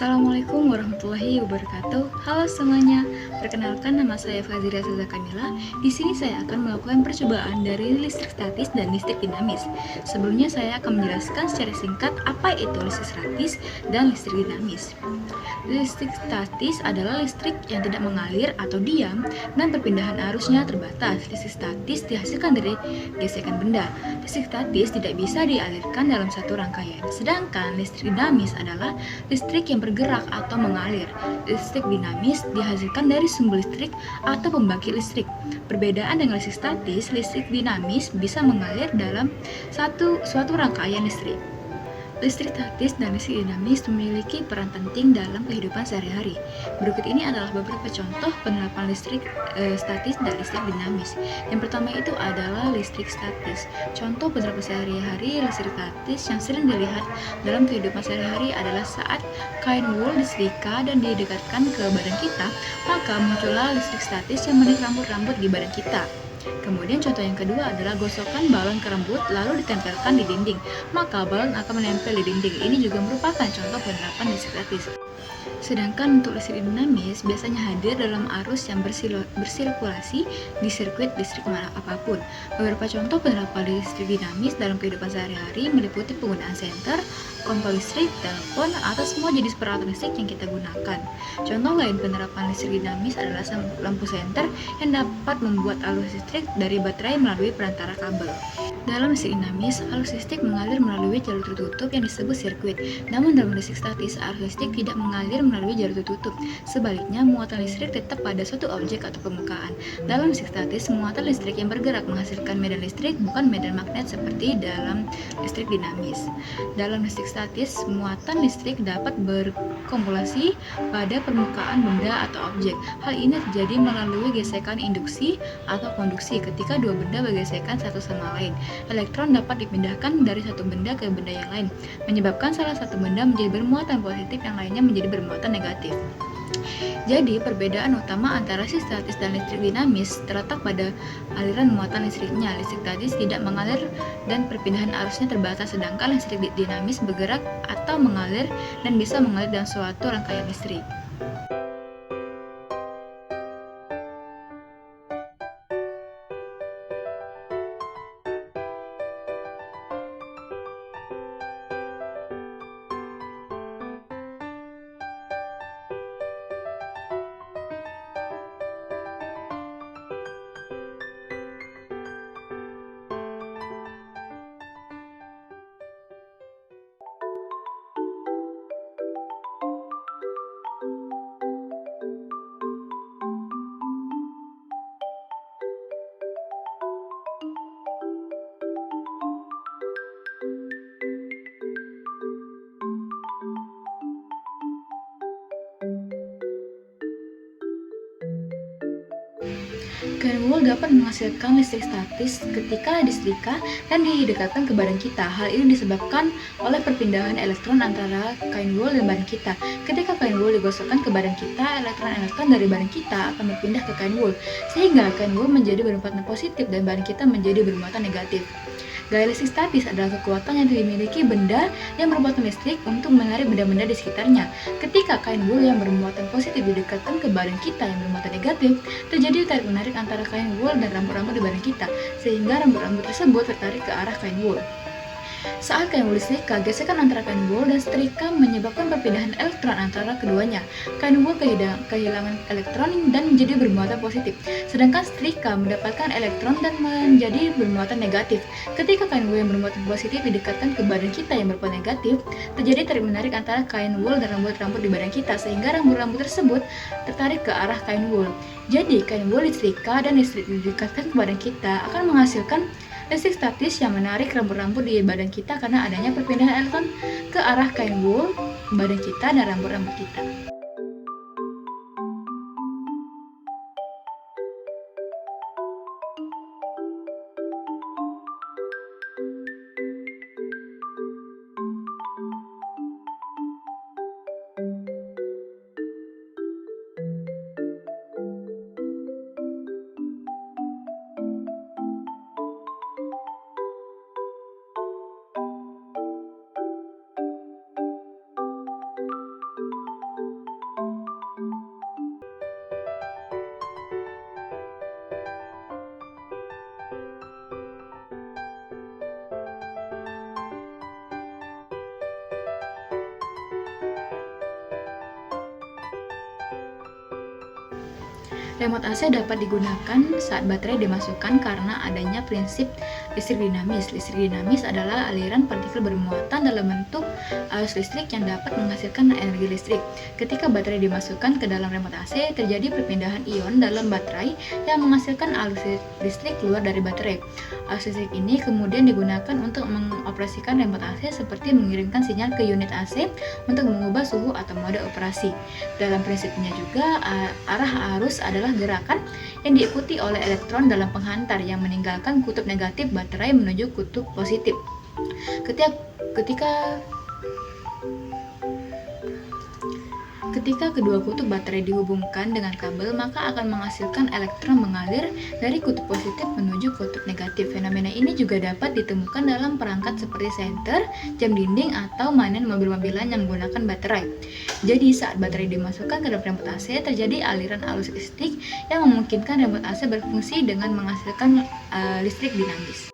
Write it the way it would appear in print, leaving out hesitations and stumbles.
Assalamualaikum warahmatullahi wabarakatuh. Halo semuanya, perkenalkan nama saya Fazira Saza Kamila. Di sini saya akan melakukan percobaan dari listrik statis dan listrik dinamis. Sebelumnya saya akan menjelaskan secara singkat apa itu listrik statis dan listrik dinamis. Listrik statis adalah listrik yang tidak mengalir atau diam dan perpindahan arusnya terbatas. Listrik statis dihasilkan dari gesekan benda. Listrik statis tidak bisa dialirkan dalam satu rangkaian. Sedangkan listrik dinamis adalah listrik yang bergerak atau mengalir. Listrik dinamis dihasilkan dari sumber listrik atau pembangkit listrik. Perbedaan dengan listrik statis, listrik dinamis bisa mengalir dalam suatu rangkaian listrik. Listrik statis dan listrik dinamis memiliki peran penting dalam kehidupan sehari-hari. Berikut ini adalah beberapa contoh penerapan listrik statis dan listrik dinamis. Yang pertama itu adalah listrik statis. Contoh penerapan sehari-hari listrik statis yang sering dilihat dalam kehidupan sehari-hari adalah saat kain wool disetrika dan didekatkan ke badan kita, maka muncullah listrik statis yang menarik rambut-rambut di badan kita. Kemudian contoh yang kedua adalah gosokan balon ke rambut lalu ditempelkan di dinding, maka balon akan menempel di dinding. Ini juga merupakan contoh penerapan listrik statis. Sedangkan untuk listrik dinamis biasanya hadir dalam arus yang bersirkulasi di sirkuit listrik apapun. Beberapa contoh penerapan listrik dinamis dalam kehidupan sehari-hari meliputi penggunaan senter, kompor listrik, telepon, atau semua jenis peralatan listrik yang kita gunakan. Contoh lain penerapan listrik dinamis adalah lampu senter yang dapat membuat arus listrik dari baterai melalui perantara kabel. Dalam listrik dinamis, arus listrik mengalir melalui jalur tertutup yang disebut sirkuit. Namun dalam listrik statis, arus listrik tidak mengalir melalui jalur tertutup. Sebaliknya, muatan listrik tetap pada suatu objek atau permukaan. Dalam listrik statis, muatan listrik yang bergerak menghasilkan medan listrik, bukan medan magnet seperti dalam listrik dinamis. Dalam listrik statis, muatan listrik dapat berkumulasi pada permukaan benda atau objek. Hal ini terjadi melalui gesekan induksi atau konduksi ketika dua benda bergesekan satu sama lain. Elektron dapat dipindahkan dari satu benda ke benda yang lain, menyebabkan salah satu benda menjadi bermuatan positif, yang lainnya menjadi bermuatan negatif. Jadi, perbedaan utama antara listrik statis dan listrik dinamis terletak pada aliran muatan listriknya. Listrik statis tidak mengalir dan perpindahan arusnya terbatas, sedangkan listrik dinamis bergerak atau mengalir dan bisa mengalir dalam suatu rangkaian listrik. Kain wool dapat menghasilkan listrik statis ketika disetrika dan didekatkan ke badan kita. Hal ini disebabkan oleh perpindahan elektron antara kain wool dan badan kita. Ketika kain wool digosokkan ke badan kita, elektron-elektron dari badan kita akan berpindah ke kain wool, sehingga kain wool menjadi bermuatan positif dan badan kita menjadi bermuatan negatif. Gaya listrik statis adalah kekuatan yang dimiliki benda yang bermuatan listrik untuk menarik benda-benda di sekitarnya. Ketika kain wool yang bermuatan positif didekatkan ke badan kita yang bermuatan negatif, terjadi tarik-menarik antara kain wool dan rambut-rambut di badan kita, sehingga rambut-rambut tersebut tertarik ke arah kain wool. Saat kain wool disetrika, gesekan antara kain wool dan setrika menyebabkan perpindahan elektron antara keduanya. Kain wool kehilangan elektron dan menjadi bermuatan positif, sedangkan setrika mendapatkan elektron dan menjadi bermuatan negatif. Ketika kain wool yang bermuatan positif didekatkan ke badan kita yang bermuatan negatif, terjadi tarik-menarik antara kain wool dan rambut-rambut di badan kita, sehingga rambut-rambut tersebut tertarik ke arah kain wool. Jadi, kain wool disetrika dan listrik didekatkan ke badan kita akan menghasilkan listrik statis yang menarik rambut-rambut di badan kita karena adanya perpindahan elektron ke arah kain wool, badan kita, dan rambut-rambut kita. Remote AC dapat digunakan saat baterai dimasukkan karena adanya prinsip listrik dinamis. Listrik dinamis adalah aliran partikel bermuatan dalam bentuk arus listrik yang dapat menghasilkan energi listrik. Ketika baterai dimasukkan ke dalam remote AC, terjadi perpindahan ion dalam baterai yang menghasilkan arus listrik keluar dari baterai. Arus listrik ini kemudian digunakan untuk mengoperasikan remote AC seperti mengirimkan sinyal ke unit AC untuk mengubah suhu atau mode operasi. Dalam prinsipnya juga, arah arus adalah gerakan yang diikuti oleh elektron dalam penghantar yang meninggalkan kutub negatif baterai menuju kutub positif. Ketika kedua kutub baterai dihubungkan dengan kabel, maka akan menghasilkan elektron mengalir dari kutub positif menuju kutub negatif. Fenomena ini juga dapat ditemukan dalam perangkat seperti senter, jam dinding, atau mainan mobil-mobilan yang menggunakan baterai. Jadi saat baterai dimasukkan ke dalam remote AC, terjadi aliran arus listrik yang memungkinkan remote AC berfungsi dengan menghasilkan listrik dinamis.